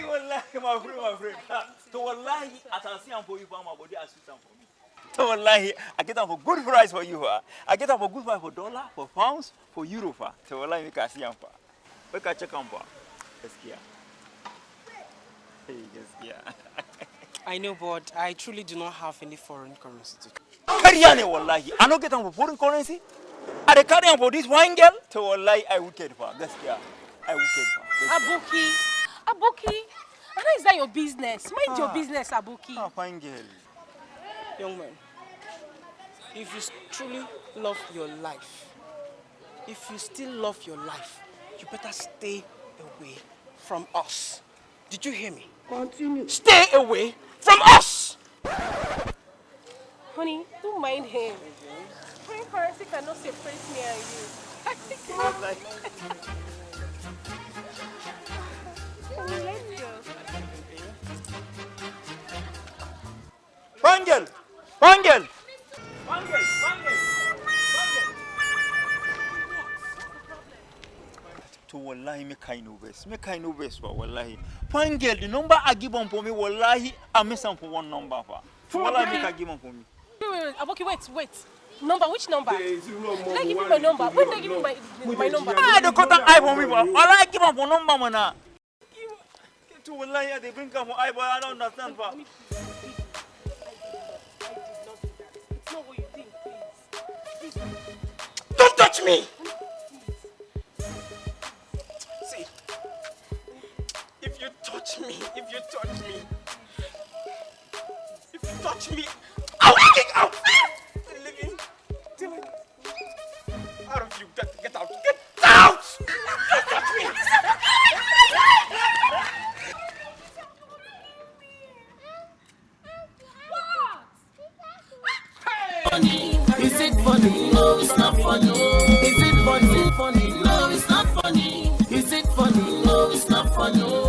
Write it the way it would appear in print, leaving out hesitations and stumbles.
Wallahi, my friend. So wallahi, as I see am for you, for my body, as you for me. So wallahi, I get them for good price for you. I get them for good price for dollar, for pounds, for euro. So wallahi, we can see am for. We can check am for. Gaskiya. Hey, gaskiya. I know, but I truly do not have any foreign currency to. Kariya ne wallahi. I no get them for foreign currency. I dey carry am for this wine girl. So wallahi, I wicked for. Gaskiya. I wicked for. Aboki, how is that your business? Mind your business, Aboki. Fine girl. Young man, if you truly love your life, if you still love your life, you better stay away from us. Did you hear me? Continue. Stay away from us! Honey, don't mind him. Foreign currency cannot separate me and you. Let's go. Fangel! Fangel! To wallahi me kind of best for wallahi. Fangel, the number I give on for me, wallahi, I miss them for one number for. Wallahi me can give on for me. Wait, Aboki, wait. Number, which number? Did I give you my number? When did I give you my number? The contact eye for me, but wallahi give on for number, man. To wallahi, they bring come for eye, but I don't understand, for. It's not what you think, please. Don't touch me! See, if you touch me, I'll kick out! Living, Dylan, out of you, get out! Don't touch me! Is it funny? No, it's not funny. Is it funny? No, it's not funny. Is it funny? No, it's not funny.